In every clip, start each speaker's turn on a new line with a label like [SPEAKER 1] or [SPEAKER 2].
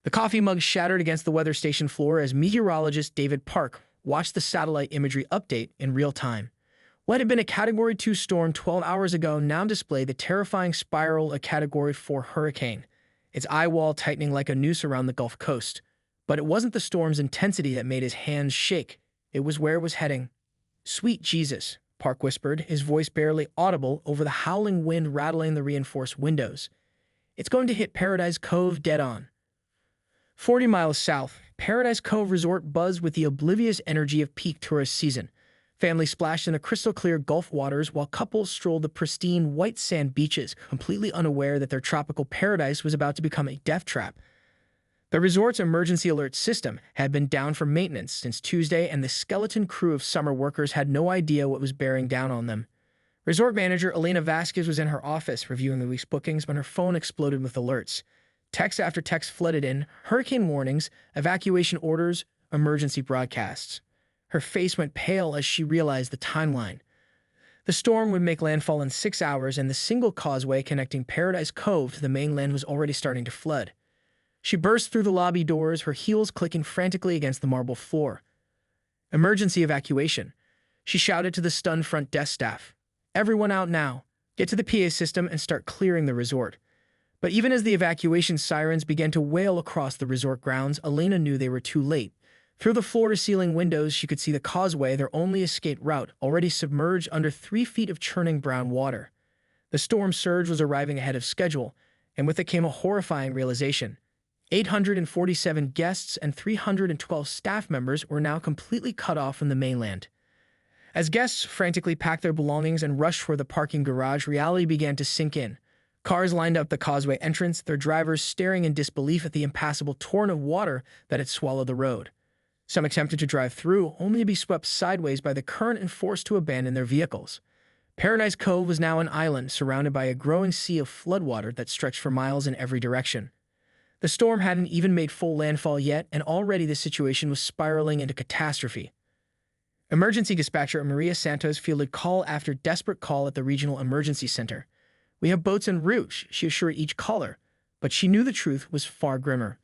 [SPEAKER 1] The coffee mug shattered against the weather station floor as meteorologist David Park watched the satellite imagery update in real time. What had been a Category 2 storm 12 hours ago now displayed the terrifying spiral of a Category 4 hurricane, its eye wall tightening like a noose around the Gulf Coast. But it wasn't the storm's intensity that made his hands shake. It was where it was heading. "Sweet Jesus," Park whispered, his voice barely audible over the howling wind rattling the reinforced windows. "It's going to hit Paradise Cove dead on." 40 miles south, Paradise Cove Resort buzzed with the oblivious energy of peak tourist season. Families splashed in the crystal-clear Gulf waters while couples strolled the pristine white sand beaches, completely unaware that their tropical paradise was about to become a death trap. The resort's emergency alert system had been down for maintenance since Tuesday, and the skeleton crew of summer workers had no idea what was bearing down on them. Resort manager Elena Vasquez was in her office reviewing the week's bookings when her phone exploded with alerts. Text after text flooded in: hurricane warnings, evacuation orders, emergency broadcasts. Her face went pale as she realized the timeline. The storm would make landfall in 6 hours, and the single causeway connecting Paradise Cove to the mainland was already starting to flood. She burst through the lobby doors, her heels clicking frantically against the marble floor. "Emergency evacuation," she shouted to the stunned front desk staff. "Everyone out now. Get to the PA system and start clearing the resort." But even as the evacuation sirens began to wail across the resort grounds, Elena knew they were too late. Through the floor-to-ceiling windows, she could see the causeway, their only escape route, already submerged under 3 feet of churning brown water. The storm surge was arriving ahead of schedule, and with it came a horrifying realization. 847 guests and 312 staff members were now completely cut off from the mainland. As guests frantically packed their belongings and rushed for the parking garage, reality began to sink in. Cars lined up the causeway entrance, their drivers staring in disbelief at the impassable torrent of water that had swallowed the road. Some attempted to drive through, only to be swept sideways by the current and forced to abandon their vehicles. Paradise Cove was now an island surrounded by a growing sea of floodwater that stretched for miles in every direction. The storm hadn't even made full landfall yet, and already the situation was spiraling into catastrophe. Emergency dispatcher Maria Santos fielded call after desperate call at the regional emergency center. "We have boats en route," she assured each caller, but she knew the truth was far grimmer.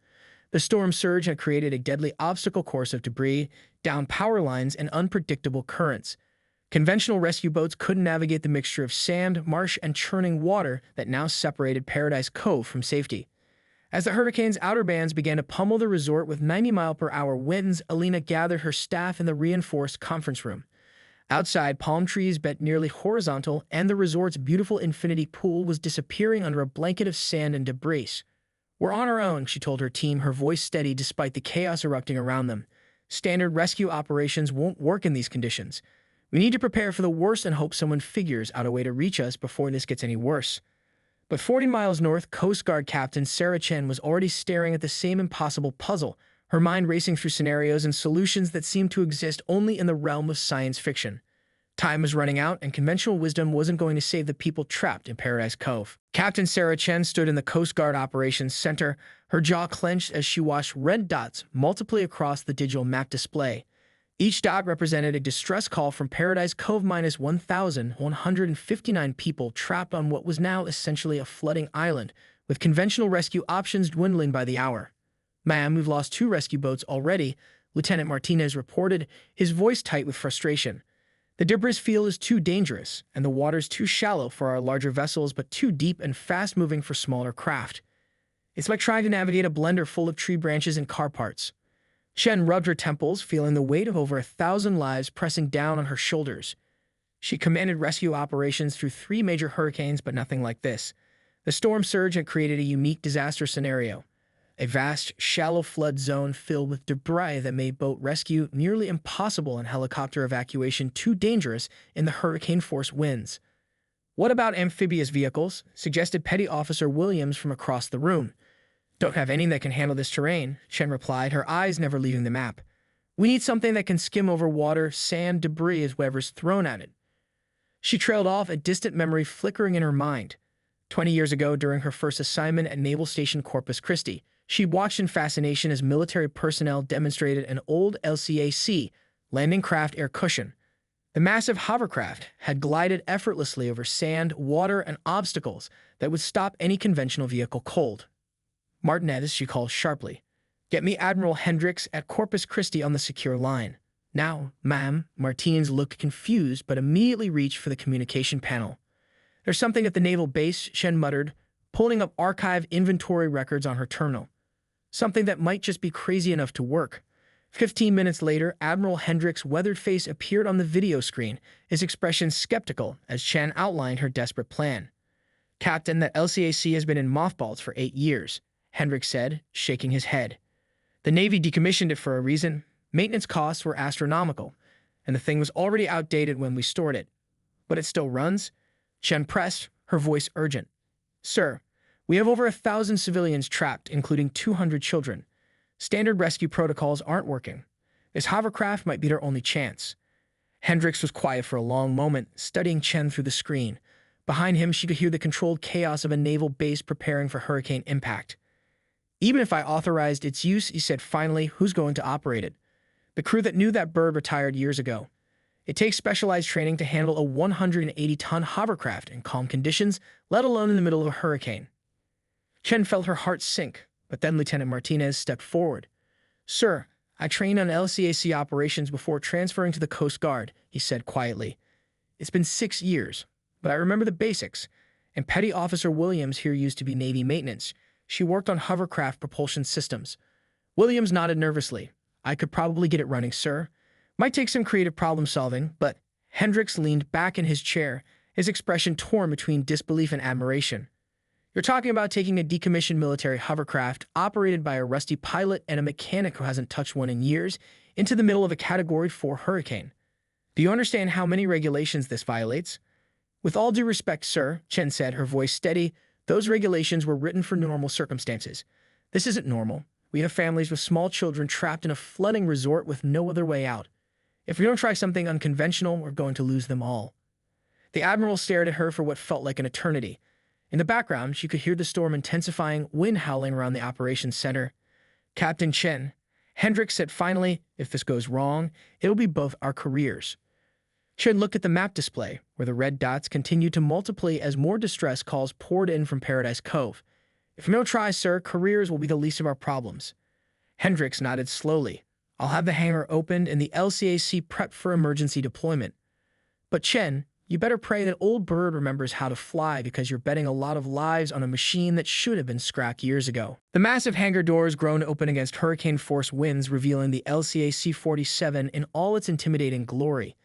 [SPEAKER 1] The storm surge had created a deadly obstacle course of debris, downed power lines, and unpredictable currents. Conventional rescue boats couldn't navigate the mixture of sand, marsh, and churning water that now separated Paradise Cove from safety. As the hurricane's outer bands began to pummel the resort with 90-mile-per-hour winds, Elena gathered her staff in the reinforced conference room. Outside, palm trees bent nearly horizontal, and the resort's beautiful infinity pool was disappearing under a blanket of sand and debris. "We're on our own," she told her team, her voice steady despite the chaos erupting around them. "Standard rescue operations won't work in these conditions. We need to prepare for the worst and hope someone figures out a way to reach us before this gets any worse." But 40 miles north, Coast Guard Captain Sarah Chen was already staring at the same impossible puzzle, her mind racing through scenarios and solutions that seemed to exist only in the realm of science fiction. Time was running out, and conventional wisdom wasn't going to save the people trapped in Paradise Cove. Captain Sarah Chen stood in the Coast Guard Operations Center, her jaw clenched as she watched red dots multiply across the digital map display. Each dot represented a distress call from Paradise Cove minus 1,159 people trapped on what was now essentially a flooding island, with conventional rescue options dwindling by the hour. "Ma'am, we've lost 2 rescue boats already," Lieutenant Martinez reported, his voice tight with frustration. "The debris field is too dangerous, and the water's too shallow for our larger vessels, but too deep and fast-moving for smaller craft. It's like trying to navigate a blender full of tree branches and car parts." Shen rubbed her temples, feeling the weight of over 1,000 lives pressing down on her shoulders. She commanded rescue operations through 3 major hurricanes, but nothing like this. The storm surge had created a unique disaster scenario. A vast, shallow flood zone filled with debris that made boat rescue nearly impossible and helicopter evacuation too dangerous in the hurricane-force winds. "What about amphibious vehicles?" suggested Petty Officer Williams from across the room. "Don't have any that can handle this terrain," Chen replied, her eyes never leaving the map. "We need something that can skim over water, sand, debris as whatever's thrown at it." She trailed off, a distant memory flickering in her mind. 20 years ago, during her first assignment at Naval Station Corpus Christi, she watched in fascination as military personnel demonstrated an old LCAC, landing craft air cushion. The massive Hovercraft had glided effortlessly over sand, water, and obstacles that would stop any conventional vehicle cold. "Martinez," she called sharply. Get me Admiral Hendricks at Corpus Christi on the secure line. Now, ma'am. Martinez looked confused but immediately reached for the communication panel. There's something at the naval base, Shen muttered, pulling up archive inventory records on her terminal. Something that might just be crazy enough to work. 15 minutes later, Admiral Hendricks' weathered face appeared on the video screen, his expression skeptical as Chen outlined her desperate plan. Captain, that LCAC has been in mothballs for 8 years, Hendricks said, shaking his head. The Navy decommissioned it for a reason. Maintenance costs were astronomical, and the thing was already outdated when we stored it. But it still runs? Chen pressed, her voice urgent. Sir, we have over 1,000 civilians trapped, including 200 children. Standard rescue protocols aren't working. This hovercraft might be their only chance. Hendricks was quiet for a long moment, studying Chen through the screen. Behind him, she could hear the controlled chaos of a naval base preparing for hurricane impact. Even if I authorized its use, he said finally, who's going to operate it? The crew that knew that bird retired years ago. It takes specialized training to handle a 180-ton hovercraft in calm conditions, let alone in the middle of a hurricane. Chen felt her heart sink, but then Lieutenant Martinez stepped forward. Sir, I trained on LCAC operations before transferring to the Coast Guard, he said quietly. It's been 6 years, but I remember the basics. And Petty Officer Williams here used to be Navy maintenance. She worked on hovercraft propulsion systems. Williams nodded nervously. I could probably get it running, sir. Might take some creative problem solving, but Hendricks leaned back in his chair, his expression torn between disbelief and admiration. You're talking about taking a decommissioned military hovercraft operated by a rusty pilot and a mechanic who hasn't touched one in years into the middle of a Category 4 hurricane. Do you understand how many regulations this violates? With all due respect, sir, Chen said, her voice steady, those regulations were written for normal circumstances. This isn't normal. We have families with small children trapped in a flooding resort with no other way out. If we don't try something unconventional, we're going to lose them all. The Admiral stared at her for what felt like an eternity. In the background, she could hear the storm intensifying, wind howling around the operations center. Captain Chen, Hendricks said finally, if this goes wrong, it'll be both our careers. Chen looked at the map display, where the red dots continued to multiply as more distress calls poured in from Paradise Cove. If we don't try, sir, careers will be the least of our problems. Hendricks nodded slowly. I'll have the hangar opened and the LCAC prepped for emergency deployment. But Chen, you better pray that old bird remembers how to fly because you're betting a lot of lives on a machine that should have been scrapped years ago. The massive hangar doors groaned open against hurricane-force winds, revealing the LCAC-47 in all its intimidating glory.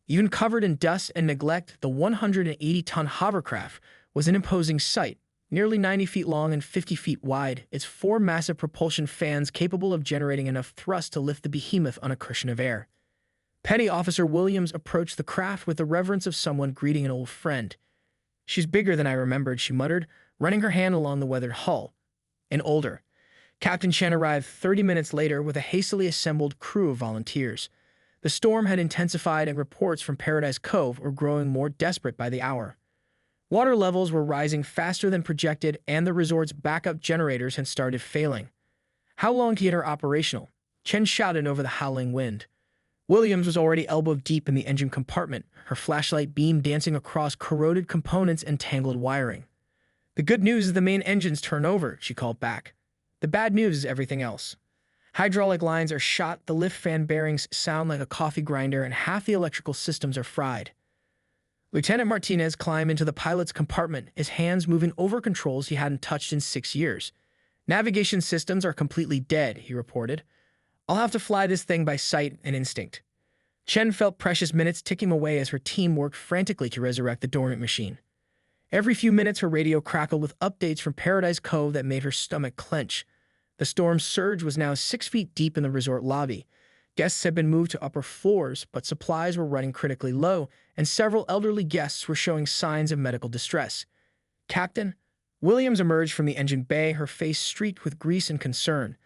[SPEAKER 1] Even covered in dust and neglect, the 180-ton hovercraft was an imposing sight. Nearly 90 feet long and 50 feet wide, its 4 massive propulsion fans capable of generating enough thrust to lift the behemoth on a cushion of air. Petty Officer Williams approached the craft with the reverence of someone greeting an old friend. She's bigger than I remembered, she muttered, running her hand along the weathered hull. And older. Captain Chen arrived 30 minutes later with a hastily assembled crew of volunteers. The storm had intensified and reports from Paradise Cove were growing more desperate by the hour. Water levels were rising faster than projected, and the resort's backup generators had started failing. How long to get her operational? Chen shouted over the howling wind. Williams was already elbow-deep in the engine compartment, her flashlight beam dancing across corroded components and tangled wiring. The good news is the main engines turn over, she called back. The bad news is everything else. Hydraulic lines are shot, the lift fan bearings sound like a coffee grinder, and half the electrical systems are fried. Lieutenant Martinez climbed into the pilot's compartment, his hands moving over controls he hadn't touched in 6 years. Navigation systems are completely dead, he reported. I'll have to fly this thing by sight and instinct. Chen felt precious minutes ticking away as her team worked frantically to resurrect the dormant machine. Every few minutes, her radio crackled with updates from Paradise Cove that made her stomach clench. The storm's surge was now 6 feet deep in the resort lobby. Guests had been moved to upper floors, but supplies were running critically low, and several elderly guests were showing signs of medical distress. Captain, Williams emerged from the engine bay, her face streaked with grease and concern.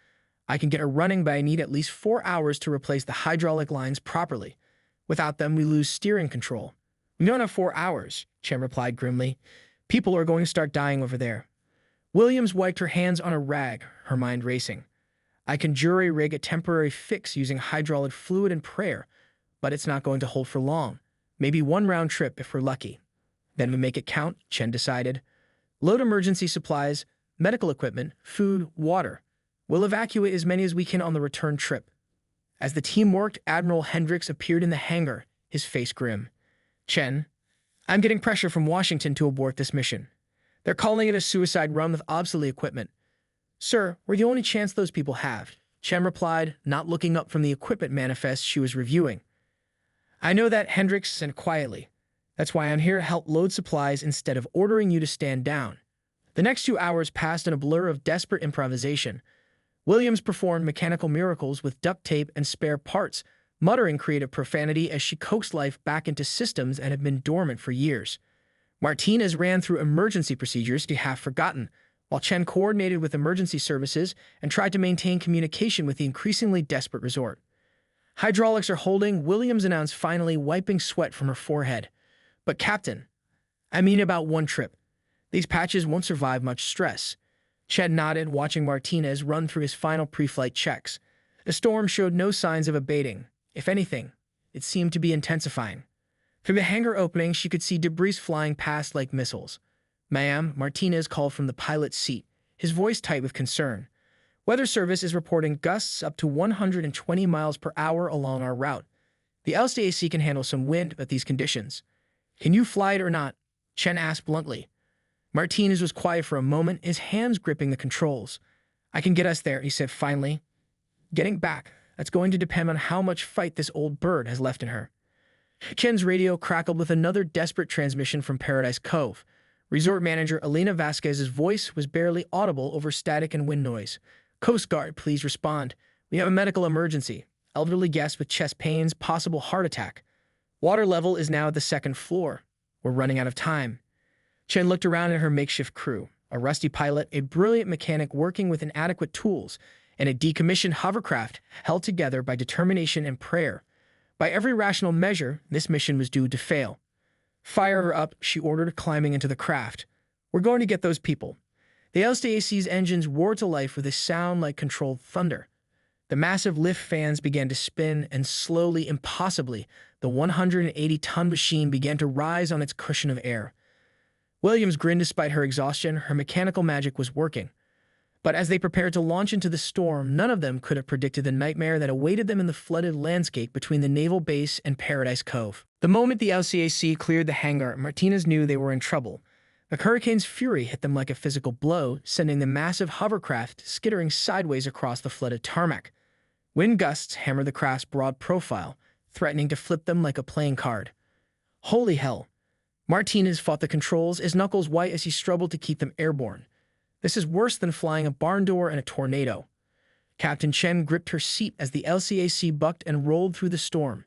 [SPEAKER 1] I can get her running, but I need at least 4 hours to replace the hydraulic lines properly. Without them, we lose steering control. We don't have 4 hours, Chen replied grimly. People are going to start dying over there. Williams wiped her hands on a rag, her mind racing. I can jury-rig a temporary fix using hydraulic fluid and prayer, but it's not going to hold for long. Maybe 1 round trip if we're lucky. Then we make it count, Chen decided. Load emergency supplies, medical equipment, food, water. We'll evacuate as many as we can on the return trip. As the team worked, Admiral Hendricks appeared in the hangar, his face grim. Chen, I'm getting pressure from Washington to abort this mission. They're calling it a suicide run with obsolete equipment. Sir, we're the only chance those people have, Chen replied, not looking up from the equipment manifest she was reviewing. I know that, Hendricks said quietly. That's why I'm here to help load supplies instead of ordering you to stand down. The next 2 hours passed in a blur of desperate improvisation. Williams performed mechanical miracles with duct tape and spare parts, muttering creative profanity as she coaxed life back into systems that had been dormant for years. Martinez ran through emergency procedures to have forgotten, while Chen coordinated with emergency services and tried to maintain communication with the increasingly desperate resort. Hydraulics are holding, Williams announced, finally wiping sweat from her forehead. But Captain, I mean about one trip. These patches won't survive much stress. Chen nodded, watching Martinez run through his final pre-flight checks. The storm showed no signs of abating. If anything, it seemed to be intensifying. Through the hangar opening, she could see debris flying past like missiles. Ma'am, Martinez called from the pilot's seat, his voice tight with concern. Weather Service is reporting gusts up to 120 miles per hour along our route. The LCAC can handle some wind at these conditions. Can you fly it or not? Chen asked bluntly. Martinez was quiet for a moment, his hands gripping the controls. I can get us there, he said finally. Getting back, that's going to depend on how much fight this old bird has left in her. Chen's radio crackled with another desperate transmission from Paradise Cove. Resort manager Elena Vasquez's voice was barely audible over static and wind noise. Coast Guard, please respond. We have a medical emergency. Elderly guest with chest pains, possible heart attack. Water level is now at the 2nd floor. We're running out of time. Chen looked around at her makeshift crew, a rusty pilot, a brilliant mechanic working with inadequate tools, and a decommissioned hovercraft held together by determination and prayer. By every rational measure, this mission was doomed to fail. Fire her up, she ordered, climbing into the craft. We're going to get those people. The LCAC's engines roared to life with a sound like controlled thunder. The massive lift fans began to spin, and slowly, impossibly, the 180-ton machine began to rise on its cushion of air. Williams grinned despite her exhaustion. Her mechanical magic was working. But as they prepared to launch into the storm, none of them could have predicted the nightmare that awaited them in the flooded landscape between the naval base and Paradise Cove. The moment the LCAC cleared the hangar, Martinez knew they were in trouble. The hurricane's fury hit them like a physical blow, sending the massive hovercraft skittering sideways across the flooded tarmac. Wind gusts hammered the craft's broad profile, threatening to flip them like a playing card. Holy hell! Martinez fought the controls, his knuckles white as he struggled to keep them airborne. This is worse than flying a barn door in a tornado. Captain Chen gripped her seat as the LCAC bucked and rolled through the storm.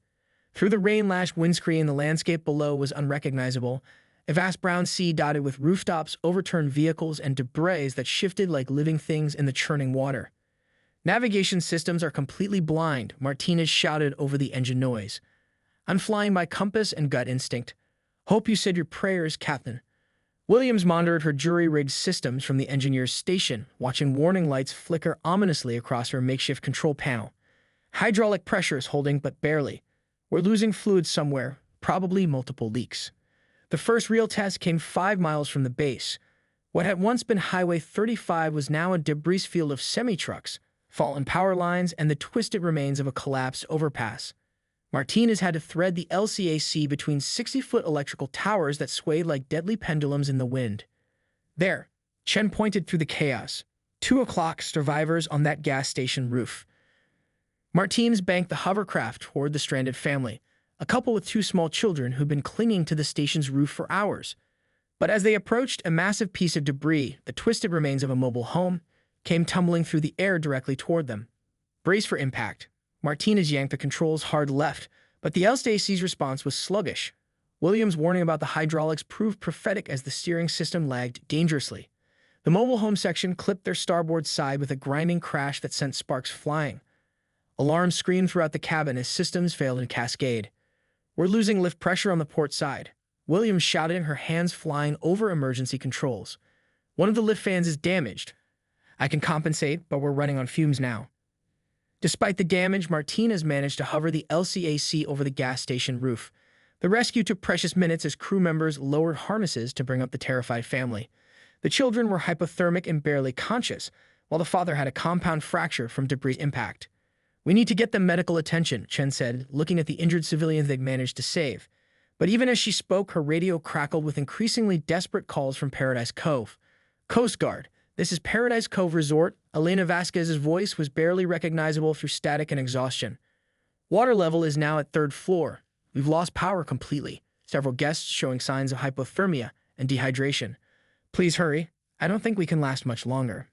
[SPEAKER 1] Through the rain-lashed windscreen, the landscape below was unrecognizable, a vast brown sea dotted with rooftops, overturned vehicles, and debris that shifted like living things in the churning water. Navigation systems are completely blind, Martinez shouted over the engine noise. I'm flying by compass and gut instinct. Hope you said your prayers, Captain. Williams monitored her jury-rigged systems from the engineer's station, watching warning lights flicker ominously across her makeshift control panel. Hydraulic pressure is holding, but barely. We're losing fluid somewhere, probably multiple leaks. The first real test came 5 miles from the base. What had once been Highway 35 was now a debris field of semi-trucks, fallen power lines, and the twisted remains of a collapsed overpass. Martinez had to thread the LCAC between 60-foot electrical towers that swayed like deadly pendulums in the wind. There, Chen pointed through the chaos. 2 o'clock, survivors on that gas station roof. Martinez banked the hovercraft toward the stranded family, a couple with 2 small children who'd been clinging to the station's roof for hours. But as they approached, a massive piece of debris, the twisted remains of a mobile home, came tumbling through the air directly toward them. Brace for impact. Martinez yanked the controls hard left, but the LCAC's response was sluggish. Williams' warning about the hydraulics proved prophetic as the steering system lagged dangerously. The mobile home section clipped their starboard side with a grinding crash that sent sparks flying. Alarms screamed throughout the cabin as systems failed in cascade. We're losing lift pressure on the port side. Williams shouted, her hands flying over emergency controls. One of the lift fans is damaged. I can compensate, but we're running on fumes now. Despite the damage, Martinez managed to hover the LCAC over the gas station roof. The rescue took precious minutes as crew members lowered harnesses to bring up the terrified family. The children were hypothermic and barely conscious, while the father had a compound fracture from debris impact. "We need to get them medical attention," Chen said, looking at the injured civilians they'd managed to save. But even as she spoke, her radio crackled with increasingly desperate calls from Paradise Cove. "Coast Guard, this is Paradise Cove Resort." Elena Vasquez's voice was barely recognizable through static and exhaustion. "Water level is now at 3rd floor. We've lost power completely. Several guests showing signs of hypothermia and dehydration. Please hurry. I don't think we can last much longer."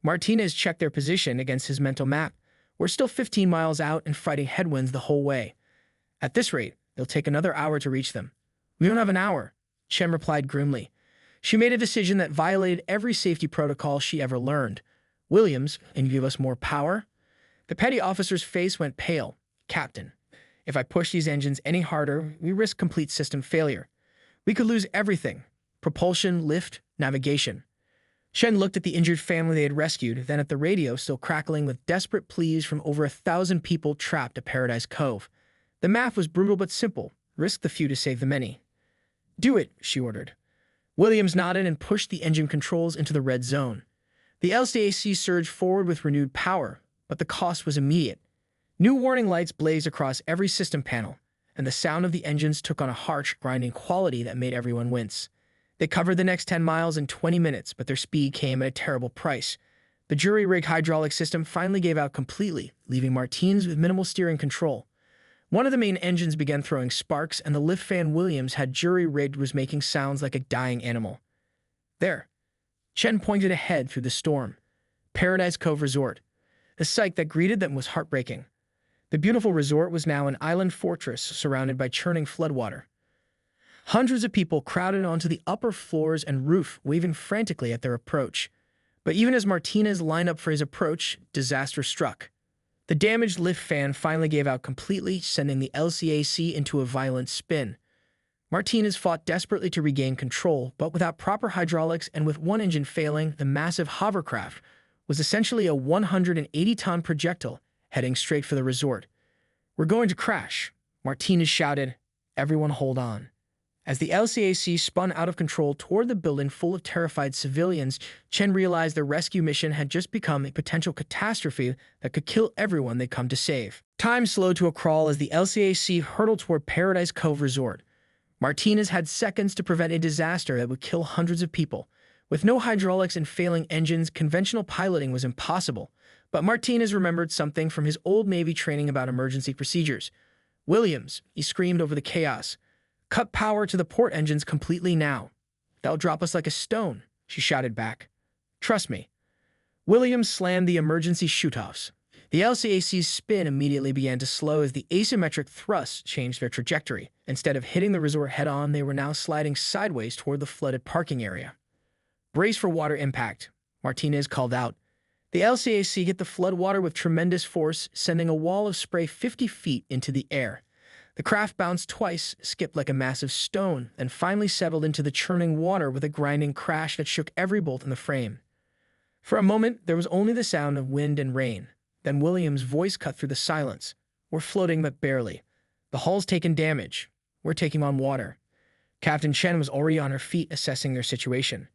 [SPEAKER 1] Martinez checked their position against his mental map. "We're still 15 miles out and fighting headwinds the whole way. At this rate, it'll take another hour to reach them." "We don't have an hour," Chen replied grimly. She made a decision that violated every safety protocol she ever learned. "Williams, can you give us more power?" The petty officer's face went pale. "Captain, if I push these engines any harder, we risk complete system failure. We could lose everything: propulsion, lift, navigation." Chen looked at the injured family they had rescued, then at the radio still crackling with desperate pleas from over 1,000 people trapped at Paradise Cove. The math was brutal but simple: risk the few to save the many. "Do it," she ordered. Williams nodded and pushed the engine controls into the red zone. The LCAC surged forward with renewed power, but the cost was immediate. New warning lights blazed across every system panel, and the sound of the engines took on a harsh, grinding quality that made everyone wince. They covered the next 10 miles in 20 minutes, but their speed came at a terrible price. The jury-rig hydraulic system finally gave out completely, leaving Martinez with minimal steering control. One of the main engines began throwing sparks, and the lift fan Williams had jury-rigged was making sounds like a dying animal. "There." Chen pointed ahead through the storm. Paradise Cove Resort. The sight that greeted them was heartbreaking. The beautiful resort was now an island fortress surrounded by churning floodwater. Hundreds of people crowded onto the upper floors and roof, waving frantically at their approach. But even as Martinez lined up for his approach, disaster struck. The damaged lift fan finally gave out completely, sending the LCAC into a violent spin. Martinez fought desperately to regain control, but without proper hydraulics and with one engine failing, the massive Hovercraft was essentially a 180-ton projectile heading straight for the resort. "We're going to crash," Martinez shouted. "Everyone hold on." As the LCAC spun out of control toward the building full of terrified civilians, Chen realized their rescue mission had just become a potential catastrophe that could kill everyone they'd come to save. Time slowed to a crawl as the LCAC hurtled toward Paradise Cove Resort. Martinez had seconds to prevent a disaster that would kill hundreds of people. With no hydraulics and failing engines, conventional piloting was impossible. But Martinez remembered something from his old Navy training about emergency procedures. "Williams," he screamed over the chaos, "cut power to the port engines completely now. They'll drop us like a stone," she shouted back. "Trust me." Williams slammed the emergency shoot-offs. The LCAC's spin immediately began to slow as the asymmetric thrusts changed their trajectory. Instead of hitting the resort head-on, they were now sliding sideways toward the flooded parking area. "Brace for water impact," Martinez called out. The LCAC hit the floodwater with tremendous force, sending a wall of spray 50 feet into the air. The craft bounced twice, skipped like a massive stone, and finally settled into the churning water with a grinding crash that shook every bolt in the frame. For a moment, there was only the sound of wind and rain. Then Williams' voice cut through the silence. "We're floating, but barely. The hull's taken damage. We're taking on water." Captain Chen was already on her feet, assessing their situation.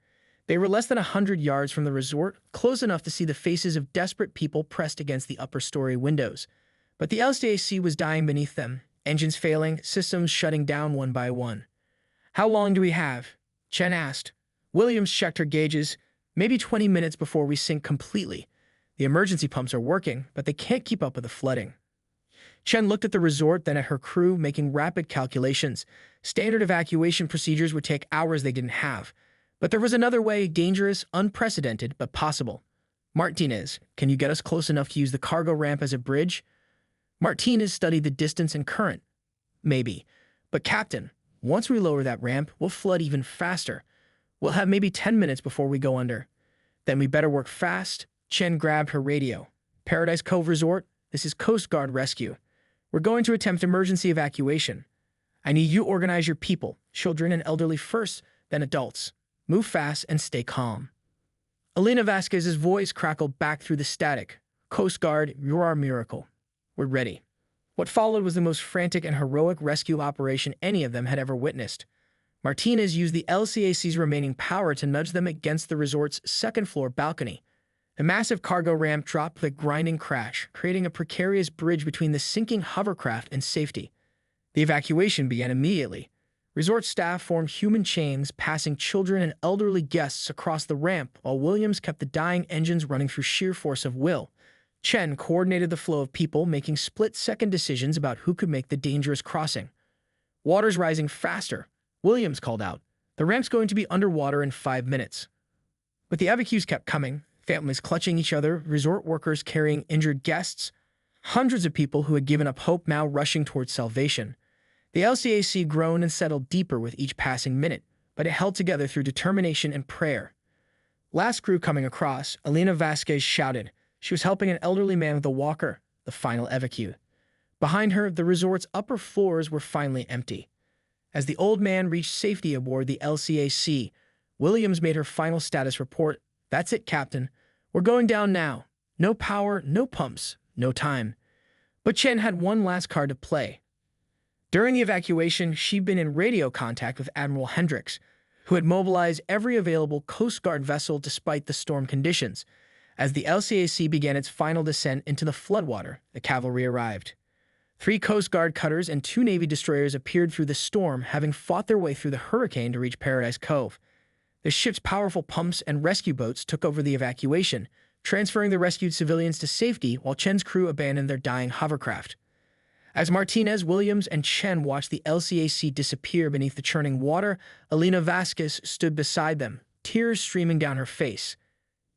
[SPEAKER 1] They were less than 100 yards from the resort, close enough to see the faces of desperate people pressed against the upper-story windows. But the LCAC was dying beneath them, engines failing, systems shutting down one by one. "How long do we have?" Chen asked. Williams checked her gauges. "Maybe 20 minutes before we sink completely. The emergency pumps are working, but they can't keep up with the flooding." Chen looked at the resort, then at her crew, making rapid calculations. Standard evacuation procedures would take hours they didn't have. But there was another way, dangerous, unprecedented, but possible. "Martinez, can you get us close enough to use the cargo ramp as a bridge?" Martinez studied the distance and current. "Maybe. But Captain, once we lower that ramp, we'll flood even faster. We'll have maybe 10 minutes before we go under. Then we better work fast." Chen grabbed her radio. "Paradise Cove Resort, this is Coast Guard Rescue. We're going to attempt emergency evacuation. I need you to organize your people, children and elderly first, then adults. Move fast and stay calm." Elena Vasquez's voice crackled back through the static. "Coast Guard, you're our miracle. We're ready." What followed was the most frantic and heroic rescue operation any of them had ever witnessed. Martinez used the LCAC's remaining power to nudge them against the resort's second-floor balcony. A massive cargo ramp dropped with a grinding crash, creating a precarious bridge between the sinking hovercraft and safety. The evacuation began immediately. Resort staff formed human chains, passing children and elderly guests across the ramp, while Williams kept the dying engines running through sheer force of will. Chen coordinated the flow of people, making split-second decisions about who could make the dangerous crossing. "Water's rising faster," Williams called out. "The ramp's going to be underwater in 5 minutes." But the evacuees kept coming, families clutching each other, resort workers carrying injured guests, hundreds of people who had given up hope now rushing towards salvation. The LCAC groaned and settled deeper with each passing minute, but it held together through determination and prayer. Last crew coming across, Elena Vasquez shouted. She was helping an elderly man with a walker, the final evacue. Behind her, the resort's upper floors were finally empty. As the old man reached safety aboard the LCAC, Williams made her final status report. "That's it, Captain. We're going down now. No power, no pumps, no time." But Chen had one last card to play. During the evacuation, she'd been in radio contact with Admiral Hendricks, who had mobilized every available Coast Guard vessel despite the storm conditions. As the LCAC began its final descent into the floodwater, the cavalry arrived. 3 Coast Guard cutters and 2 Navy destroyers appeared through the storm, having fought their way through the hurricane to reach Paradise Cove. The ship's powerful pumps and rescue boats took over the evacuation, transferring the rescued civilians to safety while Chen's crew abandoned their dying hovercraft. As Martinez, Williams, and Chen watched the LCAC disappear beneath the churning water, Elena Vasquez stood beside them, tears streaming down her face.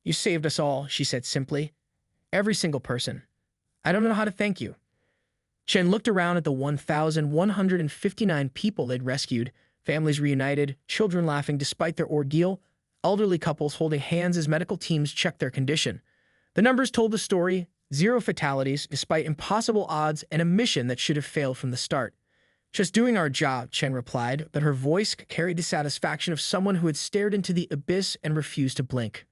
[SPEAKER 1] "You saved us all," she said simply. "Every single person. I don't know how to thank you." Chen looked around at the 1,159 people they'd rescued, families reunited, children laughing despite their ordeal, elderly couples holding hands as medical teams checked their condition. The numbers told the story: 0 fatalities, despite impossible odds and a mission that should have failed from the start. "Just doing our job," Chen replied, but her voice carried the satisfaction of someone who had stared into the abyss and refused to blink.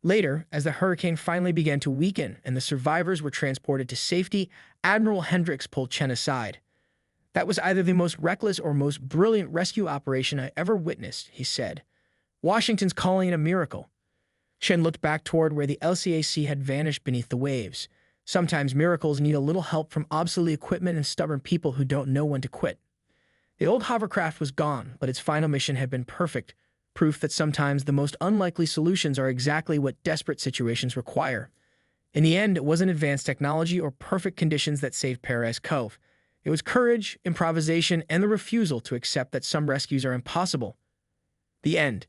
[SPEAKER 1] Later, as the hurricane finally began to weaken and the survivors were transported to safety, Admiral Hendricks pulled Chen aside. "That was either the most reckless or most brilliant rescue operation I ever witnessed," he said. "Washington's calling it a miracle." Chen looked back toward where the LCAC had vanished beneath the waves. Sometimes miracles need a little help from obsolete equipment and stubborn people who don't know when to quit. The old hovercraft was gone, but its final mission had been perfect, proof that sometimes the most unlikely solutions are exactly what desperate situations require. In the end, it wasn't advanced technology or perfect conditions that saved Paradise Cove. It was courage, improvisation, and the refusal to accept that some rescues are impossible. The end.